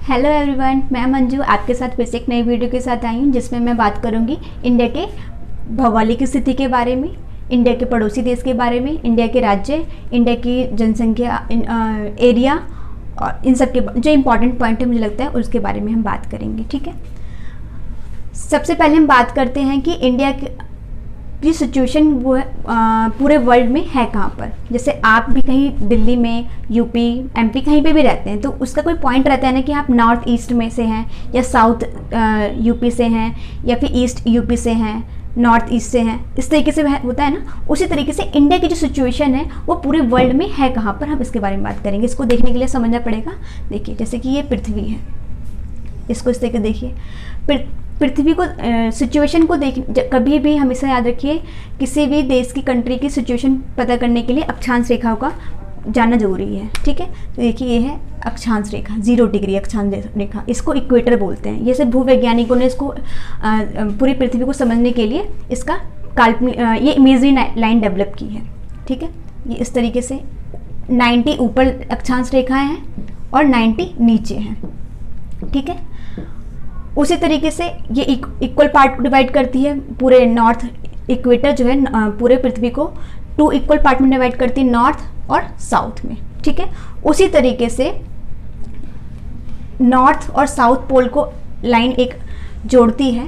Hello everyone, मैं मंजू आपके साथ फिर से एक नई वीडियो के साथ आई हूँ जिसमें मैं बात करूँगी इंडिया के भौगोलिक स्थिति के बारे में, इंडिया के पड़ोसी देश के बारे में, इंडिया के राज्य, इंडिया की जनसंख्या, एरिया और इन सब के जो इम्पोर्टेंट पॉइंट है मुझे लगता है उसके बारे में हम बात करेंगे। ठीक है, सबसे पहले हम बात करते हैं कि इंडिया की सिचुएशन वो है पूरे वर्ल्ड में है कहाँ पर। जैसे आप भी कहीं दिल्ली में, यूपी, एमपी कहीं पे भी रहते हैं तो उसका कोई पॉइंट रहता है ना कि आप नॉर्थ ईस्ट में से हैं या साउथ यूपी से हैं या फिर ईस्ट यूपी से हैं, नॉर्थ ईस्ट से हैं, इस तरीके से होता है ना। उसी तरीके से इंडिया की जो सिचुएशन है वो पूरे वर्ल्ड में है कहाँ पर, हम इसके बारे में बात करेंगे। इसको देखने के लिए समझना पड़ेगा। देखिए, जैसे कि ये पृथ्वी है, इसको इस तरीके देखिए। पृथ्वी को सिचुएशन को कभी भी हमेशा याद रखिए, किसी भी देश की कंट्री की सिचुएशन पता करने के लिए अक्षांश रेखाओं का जानना जरूरी है। ठीक है, तो देखिए ये है अक्षांश रेखा, 0 डिग्री अक्षांश रेखा, इसको इक्वेटर बोलते हैं। ये सब भूवैज्ञानिकों ने इसको पूरी पृथ्वी को समझने के लिए इसका काल्पनिक ये इमेजरी लाइन डेवलप की है। ठीक है, ये इस तरीके से 90 ऊपर अक्षांश रेखाएं हैं और 90 नीचे हैं। ठीक है, उसी तरीके से ये इक्वल पार्ट को डिवाइड करती है। पूरे नॉर्थ इक्वेटर जो है पूरे पृथ्वी को 2 इक्वल पार्ट में डिवाइड करती है, नॉर्थ और साउथ में। ठीक है, उसी तरीके से नॉर्थ और साउथ पोल को लाइन एक जोड़ती है,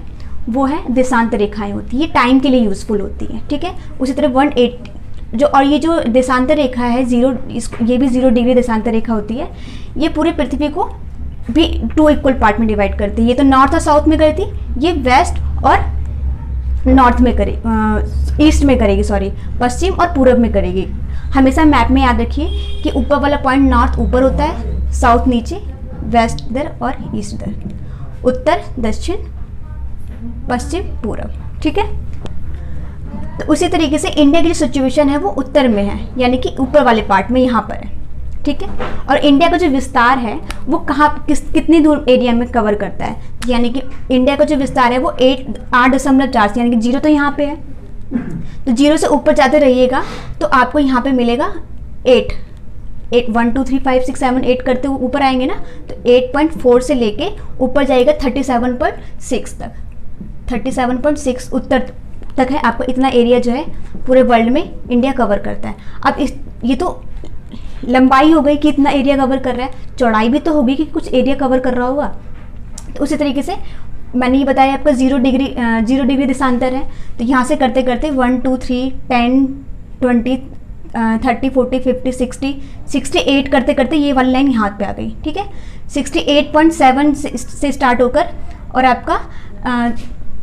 वो है देशांतर रेखाएं होती है। ये टाइम के लिए यूजफुल होती है। ठीक है, उसी तरह 180 जो, और ये जो देशांतर रेखा है ये भी 0 डिग्री देशांतर रेखा होती है। ये पूरे पृथ्वी को भी 2 इक्वल पार्ट में डिवाइड करती है। ये तो नॉर्थ और साउथ में करती, ये वेस्ट और नॉर्थ में करेगी, ईस्ट में करेगी, सॉरी, पश्चिम और पूरब में करेगी। हमेशा मैप में याद रखिए कि ऊपर वाला पॉइंट नॉर्थ ऊपर होता है, साउथ नीचे, वेस्ट इधर और ईस्ट इधर, उत्तर दक्षिण पश्चिम पूरब। ठीक है, तो उसी तरीके से इंडिया की जो सिचुएशन है वो उत्तर में है, यानी कि ऊपर वाले पार्ट में यहाँ पर है। ठीक है, और इंडिया का जो विस्तार है वो कितनी दूर एरिया में कवर करता है, यानी कि इंडिया का जो विस्तार है वो 8.4, यानी कि 0 तो यहाँ पे है, तो 0 से ऊपर जाते रहिएगा तो आपको यहाँ पे मिलेगा 8 1 2 3 5 6 7 8 करते हुए ऊपर आएंगे ना, तो 8.4 से लेके ऊपर जाएगा 37.6 तक। 37.6 उत्तर तक है। आपको इतना एरिया जो है पूरे वर्ल्ड में इंडिया कवर करता है। अब ये तो लंबाई हो गई कि इतना एरिया कवर कर रहा है, चौड़ाई भी तो होगी कि कुछ एरिया कवर कर रहा होगा। तो उसी तरीके से मैंने ये बताया आपका 0 डिग्री देशांतर है, तो यहाँ से करते करते 1 2 3 10 20 30 40 50 60 68 करते करते ये वाली लाइन यहाँ पे आ गई। ठीक है, 68.7 से स्टार्ट होकर और आपका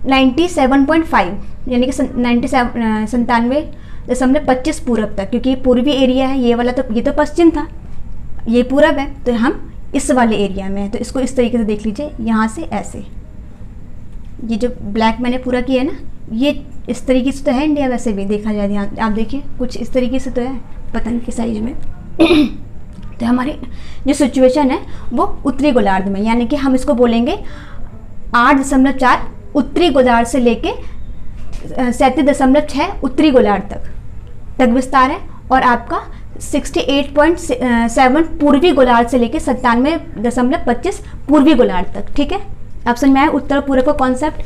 97.5 यानी कि 97.25 पूरब तक, क्योंकि ये पूर्वी एरिया है, ये वाला तो ये तो पश्चिम था, ये पूरब है, तो हम इस वाले एरिया में है। तो इसको इस तरीके से देख लीजिए, यहाँ से ऐसे, ये जो ब्लैक मैंने पूरा किया है ना, ये इस तरीके से तो है इंडिया। वैसे भी देखा जाए यहाँ आप देखिए कुछ इस तरीके से तो है, पता नहीं किस साइज में। तो हमारी जो सिचुएशन है वो उत्तरी गोलार्ध में, यानी कि हम इसको बोलेंगे 8.4 उत्तरी गोलार्ध से लेके 37.6 उत्तरी गोलार्ध तक विस्तार है, और आपका 68.7 पूर्वी गोलार्ध से लेके 97.25 पूर्वी गोलार्ध तक। ठीक है, अब समझ में आया उत्तर पूर्व का कॉन्सेप्ट।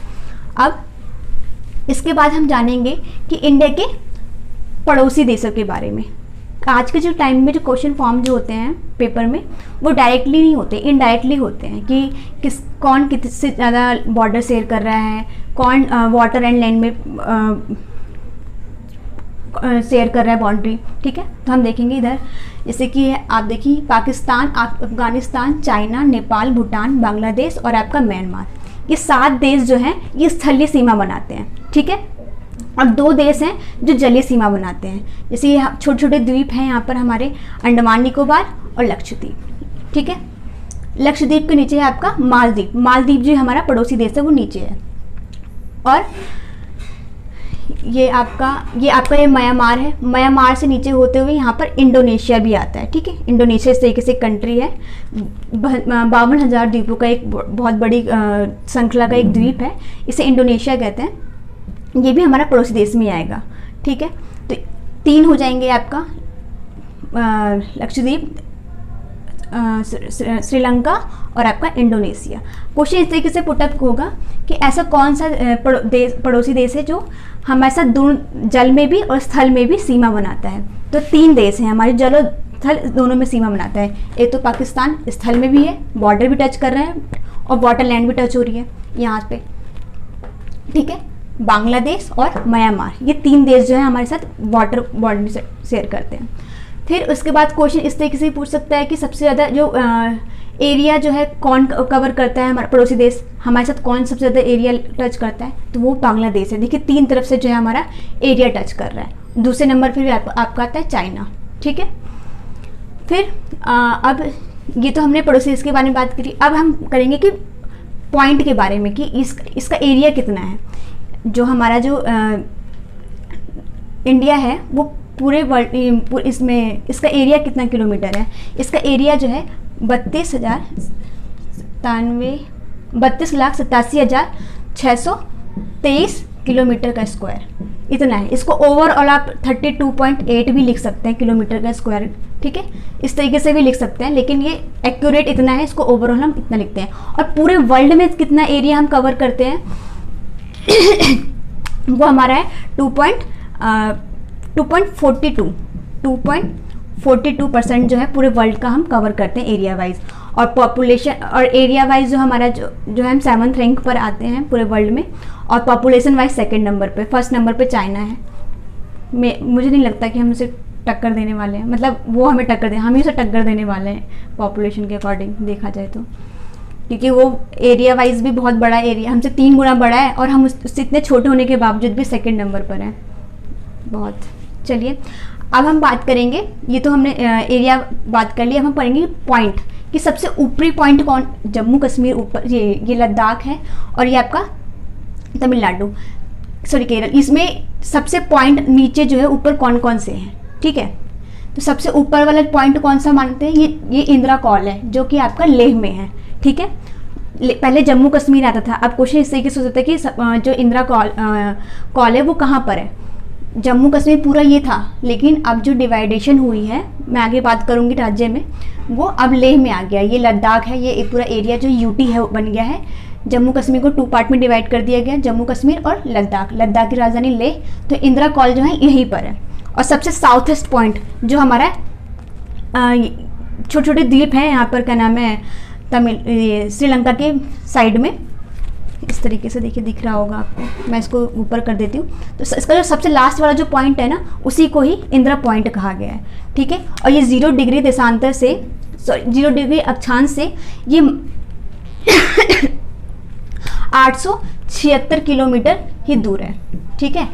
अब इसके बाद हम जानेंगे कि इंडिया के पड़ोसी देशों के बारे में। आज के जो टाइम में जो क्वेश्चन फॉर्म जो होते हैं पेपर में, वो डायरेक्टली नहीं होते, इनडायरेक्टली होते हैं कि कौन किससे ज़्यादा बॉर्डर शेयर कर रहा है, कौन वाटर एंड लैंड में शेयर कर रहा है बाउंड्री। ठीक है, तो हम देखेंगे इधर, जैसे कि आप देखिए पाकिस्तान, अफगानिस्तान, चाइना, नेपाल, भूटान, बांग्लादेश और आपका म्यांमार, ये 7 देश जो हैं ये स्थलीय सीमा बनाते हैं। ठीक है, और 2 देश हैं जो जलीय सीमा बनाते हैं। जैसे ये छोटे छोटे द्वीप हैं यहाँ पर हमारे, अंडमान निकोबार और लक्षद्वीप। ठीक है, लक्षद्वीप के नीचे है आपका मालदीव। मालदीव जो हमारा पड़ोसी देश है वो नीचे है। और ये आपका ये म्यांमार है। म्यांमार से नीचे होते हुए यहाँ पर इंडोनेशिया भी आता है। ठीक है, इंडोनेशिया इस तरीके से कंट्री है, 52,000 द्वीपों का एक बहुत बड़ी श्रृंखला का एक द्वीप है, इसे इंडोनेशिया कहते हैं। ये भी हमारा पड़ोसी देश में आएगा। ठीक है, तो 3 हो जाएंगे आपका लक्षद्वीप, श्रीलंका और आपका इंडोनेशिया। क्वेश्चन इस तरीके से पुटअप होगा कि ऐसा कौन सा पड़ोसी देश है जो हमारे साथ दोनों जल में भी और स्थल में भी सीमा बनाता है। तो 3 देश हैं हमारे, जल और स्थल दोनों में सीमा बनाता है। एक तो पाकिस्तान स्थल में भी है, बॉर्डर भी टच कर रहे हैं और वाटर लैंड भी टच हो रही है यहाँ पे, ठीक है। बांग्लादेश और म्यांमार, ये 3 देश जो है हमारे साथ वाटर बॉर्डर शेयर करते हैं। फिर उसके बाद क्वेश्चन इस तरीके से पूछ सकता है कि सबसे ज़्यादा जो एरिया जो है कौन कवर करता है, हमारा पड़ोसी देश हमारे साथ कौन सबसे ज़्यादा एरिया टच करता है, तो वो बांग्लादेश है। देखिए 3 तरफ से जो है हमारा एरिया टच कर रहा है। दूसरे नंबर पर भी आपका आता है चाइना, ठीक है। फिर अब ये तो हमने पड़ोसी देश के बारे में बात करी। अब हम करेंगे कि पॉइंट के बारे में कि इसका एरिया कितना है। जो हमारा जो इंडिया है वो पूरे वर्ल्ड इसमें इसका एरिया कितना किलोमीटर है। इसका एरिया जो है 32,87,623 किलोमीटर का स्क्वायर इतना है। इसको ओवरऑल आप 32.8 भी लिख सकते हैं किलोमीटर का स्क्वायर, ठीक है। इस तरीके से भी लिख सकते हैं, लेकिन ये एक्यूरेट इतना है, इसको ओवरऑल हम इतना लिखते हैं। और पूरे वर्ल्ड में कितना एरिया हम कवर करते हैं वो हमारा है 2.42% जो है पूरे वर्ल्ड का हम कवर करते हैं एरिया वाइज। और पॉपुलेशन और एरिया वाइज जो हमारा जो है हम 7th रैंक पर आते हैं पूरे वर्ल्ड में। और पॉपुलेशन वाइज 2nd नंबर पे, 1st नंबर पे चाइना है। मुझे नहीं लगता कि हम उसे टक्कर देने वाले हैं, मतलब वो हमें टक्कर हम ही उसे टक्कर देने वाले हैं पॉपुलेशन के अकॉर्डिंग देखा जाए तो, क्योंकि वो एरिया वाइज भी बहुत बड़ा एरिया, हमसे 3 गुना बड़ा है और हम उससे इतने छोटे होने के बावजूद भी 2nd नंबर पर हैं बहुत। चलिए अब हम बात करेंगे, ये तो हमने एरिया बात कर लिया, अब हम पढ़ेंगे पॉइंट कि सबसे ऊपरी पॉइंट कौन। जम्मू कश्मीर ऊपर, ये लद्दाख है और ये आपका तमिलनाडु, सॉरी केरल। इसमें सबसे पॉइंट नीचे जो है ऊपर कौन कौन से हैं, ठीक है। तो सबसे ऊपर वाला पॉइंट कौन सा मानते हैं, ये इंदिरा कॉल है जो कि आपका लेह में है, ठीक है। पहले जम्मू कश्मीर आता था। अब क्वेश्चन इस तरीके से हो सकता है कि जो इंदिरा कॉल है वो कहाँ पर है। जम्मू कश्मीर पूरा ये था, लेकिन अब जो डिवाइडेशन हुई है, मैं आगे बात करूँगी राज्य में, वो अब लेह में आ गया। ये लद्दाख है, ये एक पूरा एरिया जो यूटी है बन गया है। जम्मू कश्मीर को 2 पार्ट में डिवाइड कर दिया गया, जम्मू कश्मीर और लद्दाख। लद्दाख की राजधानी लेह, तो इंदिरा कॉल जो है यहीं पर है। और सबसे साउथेस्ट पॉइंट जो हमारा छोटे छोटे द्वीप हैं यहाँ पर, क्या नाम है, श्रीलंका के साइड में, इस तरीके से देखिए दिख रहा होगा आपको, मैं इसको ऊपर कर देती हूँ। तो इसका जो सबसे लास्ट वाला जो पॉइंट है ना, उसी को ही इंदिरा पॉइंट कहा गया है, ठीक है। और ये 0 डिग्री देशांतर से, 0 डिग्री अक्षांश से ये 876 किलोमीटर ही दूर है, ठीक है।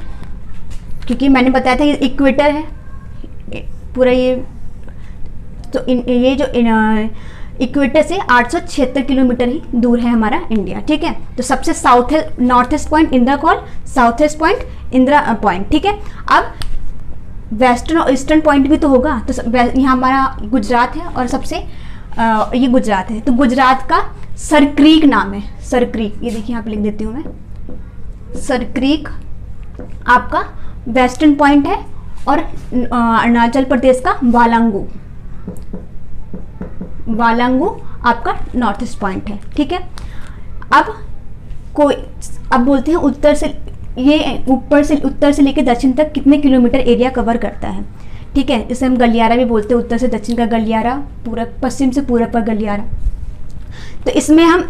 क्योंकि मैंने बताया था ये इक्वेटर है पूरा ये, तो ये जो इक्वेटर से 876 किलोमीटर ही दूर है हमारा इंडिया, ठीक है। तो सबसे north east point Indira call, south east point Indira point, ठीक है। अब वेस्टर्न और ईस्टर्न पॉइंट भी तो होगा, तो यहाँ हमारा गुजरात है और सबसे ये गुजरात है। तो गुजरात का सरक्रीक नाम है, सरक्रीक, ये देखिए यहाँ पे लिख देती हूँ मैं, सरक्रीक आपका वेस्टर्न पॉइंट है। और अरुणाचल प्रदेश का वालांगू आपका नॉर्थ ईस्ट पॉइंट है, ठीक है। अब बोलते हैं उत्तर से, ये ऊपर से उत्तर से लेकर दक्षिण तक कितने किलोमीटर एरिया कवर करता है, ठीक है। इसे हम गलियारा भी बोलते हैं, उत्तर से दक्षिण का गलियारा, पूरब पश्चिम से पूरब का गलियारा। तो इसमें हम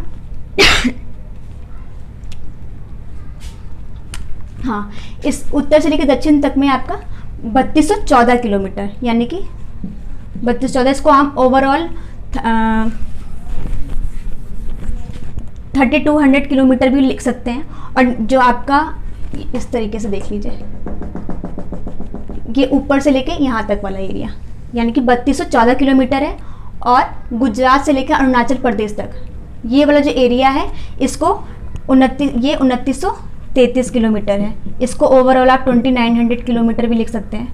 हाँ, इस उत्तर से लेकर दक्षिण तक में आपका 3214 किलोमीटर, यानी कि 3214, इसको हम ओवरऑल 3200 किलोमीटर भी लिख सकते हैं। और जो आपका इस तरीके से देख लीजिए, ये ऊपर से लेके यहाँ तक वाला एरिया यानी कि 3214 किलोमीटर है। और गुजरात से लेकर अरुणाचल प्रदेश तक ये वाला जो एरिया है, इसको 2933 किलोमीटर है। इसको ओवरऑल आप 2900 किलोमीटर भी लिख सकते हैं,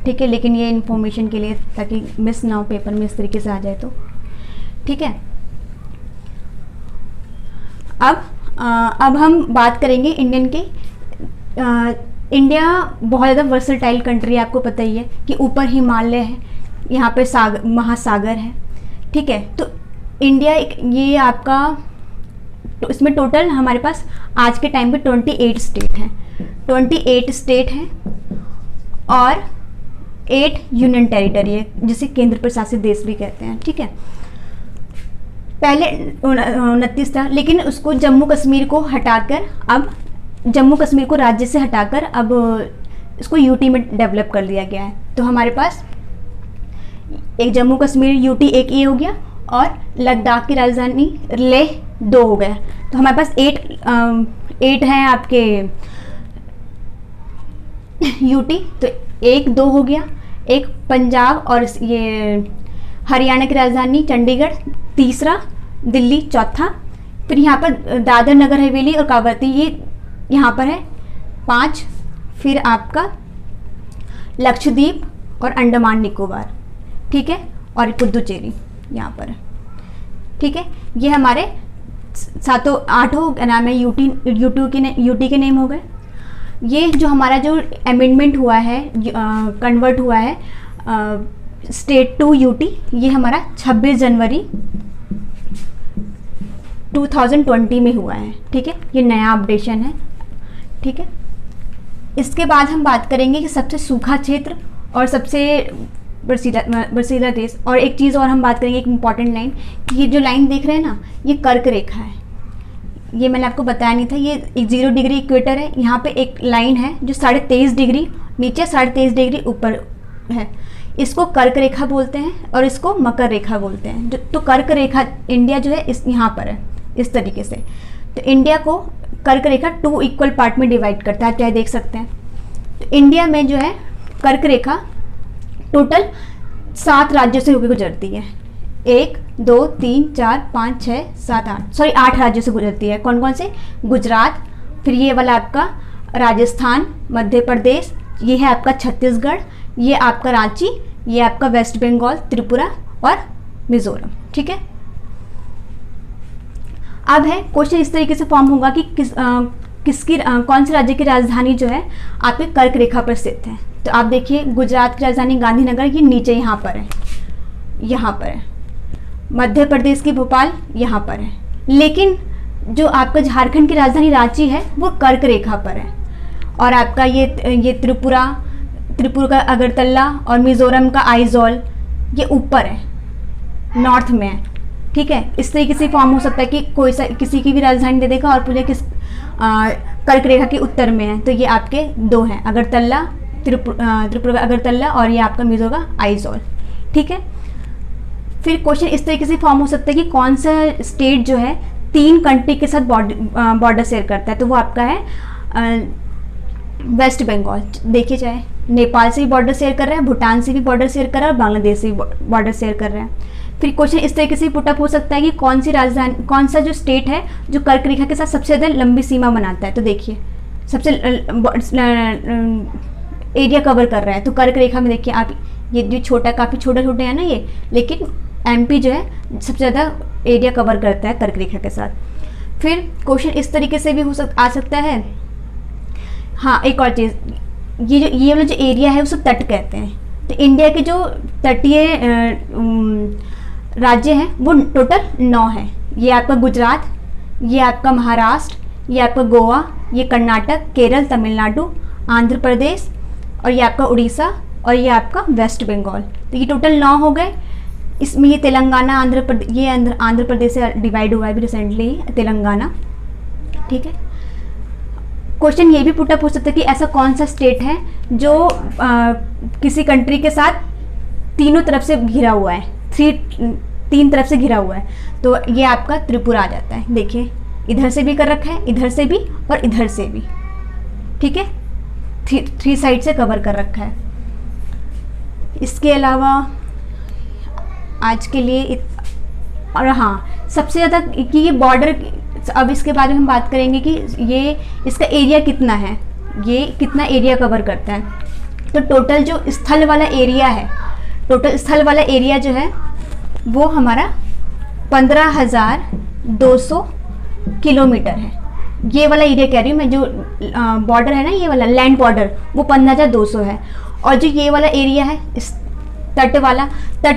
ठीक है। लेकिन ये इन्फॉर्मेशन के लिए, ताकि मिस ना हो पेपर में, इस तरीके से आ जाए तो, ठीक है। अब हम बात करेंगे इंडियन के। इंडिया बहुत ज़्यादा वर्सटाइल कंट्री है, आपको पता ही है कि ऊपर हिमालय है, यहाँ पे महासागर है, ठीक है। तो इंडिया ये आपका, तो इसमें टोटल हमारे पास आज के टाइम पे 28 स्टेट हैं, 28 स्टेट हैं और 8 यूनियन टेरिटरी है, जिसे केंद्र प्रशासित देश भी कहते हैं, ठीक है। पहले 29 था, लेकिन उसको जम्मू कश्मीर को हटाकर, अब जम्मू कश्मीर को राज्य से हटाकर अब इसको यूटी में डेवलप कर दिया गया है। तो हमारे पास एक जम्मू कश्मीर यूटी एक ये हो गया, और लद्दाख की राजधानी लेह 2 हो गया। तो हमारे पास 8 हैं आपके यूटी, तो 1 2 हो गया, एक पंजाब और ये हरियाणा की राजधानी चंडीगढ़, तीसरा दिल्ली, चौथा। फिर यहाँ पर दादर नगर हवेली और कावरती, ये यहाँ पर है 5। फिर आपका लक्षद्वीप और अंडमान निकोबार, ठीक है, और पुदुचेरी यहाँ पर है, ठीक है। ये हमारे 8 क्या नाम है, यूटी के नेम हो गए। ये जो हमारा जो अमेंडमेंट हुआ है, कन्वर्ट हुआ है स्टेट टू यूटी, ये हमारा 26 जनवरी 2020 में हुआ है, ठीक है। ये नया अपडेशन है, ठीक है। इसके बाद हम बात करेंगे कि सबसे सूखा क्षेत्र और सबसे बर्फीला देश। और एक चीज़ और हम बात करेंगे, एक इम्पॉर्टेंट लाइन, कि ये जो लाइन देख रहे हैं ना, ये कर्क रेखा है। ये मैंने आपको बताया नहीं था, ये एक 0 डिग्री इक्वेटर है। यहाँ पे एक लाइन है जो 23.5 डिग्री नीचे, 23.5 डिग्री ऊपर है। इसको कर्क रेखा बोलते हैं और इसको मकर रेखा बोलते हैं। तो कर्क रेखा इंडिया जो है इस यहाँ पर है, इस तरीके से। तो इंडिया को कर्क रेखा 2 इक्वल पार्ट में डिवाइड करता है, चाहे देख सकते हैं। तो इंडिया में जो है कर्क रेखा टोटल 7 राज्यों से होकर गुजरती है। 1 2 3 4 5 6 7 8, सॉरी 8 राज्यों से गुजरती है। कौन कौन से? गुजरात, फिर ये वाला आपका राजस्थान, मध्य प्रदेश, ये है आपका छत्तीसगढ़, ये आपका रांची, ये आपका वेस्ट बंगाल, त्रिपुरा और मिजोरम, ठीक है। अब है क्वेश्चन इस तरीके से फॉर्म होगा कि कौन से राज्य की राजधानी जो है आपके कर्क रेखा पर स्थित है। तो आप देखिए, गुजरात की राजधानी गांधीनगर, ये नीचे यहाँ पर है, यहाँ पर है। मध्य प्रदेश की भोपाल यहाँ पर है। लेकिन जो आपका झारखंड की राजधानी रांची है वो कर्क रेखा पर है। और आपका ये त्रिपुरा का अगरतला और मिजोरम का आइजॉल ये ऊपर है, नॉर्थ में है, ठीक है। इस तरीके से फॉर्म हो सकता है कि किसी की भी राजधानी दे देगा और पूरे कर्क रेखा के उत्तर में है। तो ये आपके 2 हैं, अगरतला, त्रिपुरा का अगरतला, और ये आपका मिजोरम का आइजॉल, ठीक है। फिर क्वेश्चन इस तरीके से फॉर्म हो सकता है कि कौन सा स्टेट जो है 3 कंट्री के साथ बॉर्डर शेयर करता है। तो वो आपका है वेस्ट बंगाल। देखिए, चाहे नेपाल से भी बॉर्डर शेयर कर रहा है, भूटान से भी बॉर्डर शेयर कर रहा है और बांग्लादेश से भी बॉर्डर शेयर कर रहा है। फिर क्वेश्चन इस तरीके से पुटअप हो सकता है कि कौन सा जो स्टेट है जो कर्क रेखा के साथ सबसे ज़्यादा लंबी सीमा बनाता है। तो देखिए, सबसे एरिया कवर कर रहा है। तो कर्क रेखा में देखिए आप, ये जो छोटा, काफ़ी छोटे हैं ना ये, लेकिन एमपी जो है सबसे ज़्यादा एरिया कवर करता है कर्क रेखा के साथ। फिर क्वेश्चन इस तरीके से भी आ सकता है। हाँ, एक और चीज़, ये वाला जो एरिया है उसे तट कहते हैं। तो इंडिया के जो तटीय राज्य हैं वो टोटल 9 है। ये आपका गुजरात, ये आपका महाराष्ट्र, ये आपका गोवा, ये कर्नाटक, केरल, तमिलनाडु, आंध्र प्रदेश, और ये आपका उड़ीसा, और ये आपका वेस्ट बंगाल। तो ये टोटल 9 हो गए। इसमें ये तेलंगाना, आंध्र प्रदेश से डिवाइड हुआ है अभी रिसेंटली, तेलंगाना, ठीक है। क्वेश्चन ये भी पुटअप हो सकता है कि ऐसा कौन सा स्टेट है जो किसी कंट्री के साथ तीनों तरफ से घिरा हुआ है, 3 तरफ से घिरा हुआ है। तो ये आपका त्रिपुरा आ जाता है। देखिए, इधर से भी कर रखा है, इधर से भी और इधर से भी, ठीक है। 3 साइड से कवर कर रखा है। इसके अलावा आज के लिए और हाँ, सबसे ज़्यादा कि ये बॉर्डर, अब इसके बारे में हम बात करेंगे कि ये इसका एरिया कितना है, ये कितना एरिया कवर करता है। तो टोटल जो स्थल वाला एरिया जो है वो हमारा 15,200 किलोमीटर है। ये वाला एरिया कह रही हूँ मैं, जो बॉर्डर है ना, ये वाला लैंड बॉर्डर, वो 15,200 है। और जो ये वाला एरिया है तट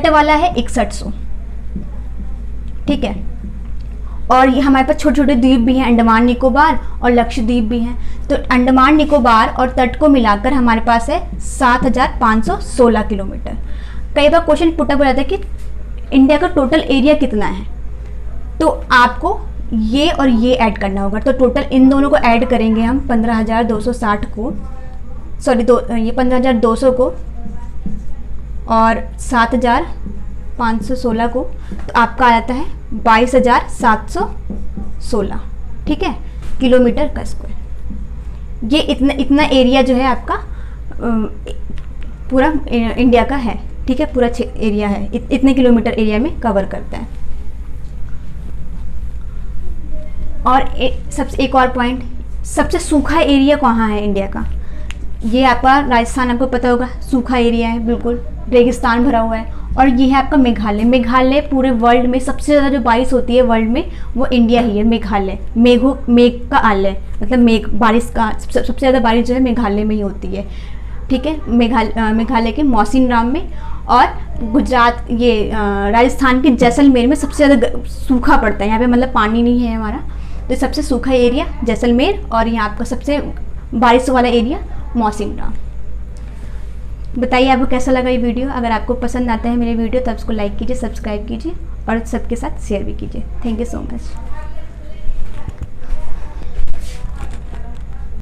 वाला है 6100, ठीक है। और ये हमारे पास छोटे छोटे द्वीप भी हैं, अंडमान निकोबार और लक्षद्वीप भी हैं। तो अंडमान निकोबार और तट को मिलाकर हमारे पास है 7516 किलोमीटर। कई बार क्वेश्चन पुटअप हो जाता है कि इंडिया का टोटल एरिया कितना है, तो आपको ये और ये ऐड करना होगा। तो टोटल इन दोनों को ऐड करेंगे हम 15,260 को, सॉरी ये 15,200 को और 7,516 को, तो आपका आ जाता है 22,716, ठीक है, किलोमीटर का स्क्वायर। ये इतना एरिया जो है आपका पूरा इंडिया का है, ठीक है, पूरा एरिया है, इतने किलोमीटर एरिया में कवर करता है। और एक और पॉइंट, सबसे सूखा एरिया कहाँ है इंडिया का? ये आपका राजस्थान, आपको पता होगा सूखा एरिया है, बिल्कुल रेगिस्तान भरा हुआ है। और ये है आपका मेघालय। मेघालय पूरे वर्ल्ड में सबसे ज़्यादा जो बारिश होती है वर्ल्ड में, वो इंडिया ही है, मेघालय। मेघ का आलय, मतलब बारिश का सबसे ज़्यादा बारिश जो है मेघालय में ही होती है, ठीक है। मेघालय के मौसिनराम में, और गुजरात ये राजस्थान के जैसलमेर में सबसे ज़्यादा सूखा पड़ता है। यहाँ पे मतलब पानी नहीं है हमारा, तो सबसे सूखा एरिया जैसलमेर, और यहाँ आपका सबसे बारिश वाला एरिया मौसिनराम। बताइए आपको कैसा लगा ये वीडियो। अगर आपको पसंद आता है मेरे वीडियो तो उसको लाइक कीजिए, सब्सक्राइब कीजिए और सबके साथ शेयर भी कीजिए। Thank you so much.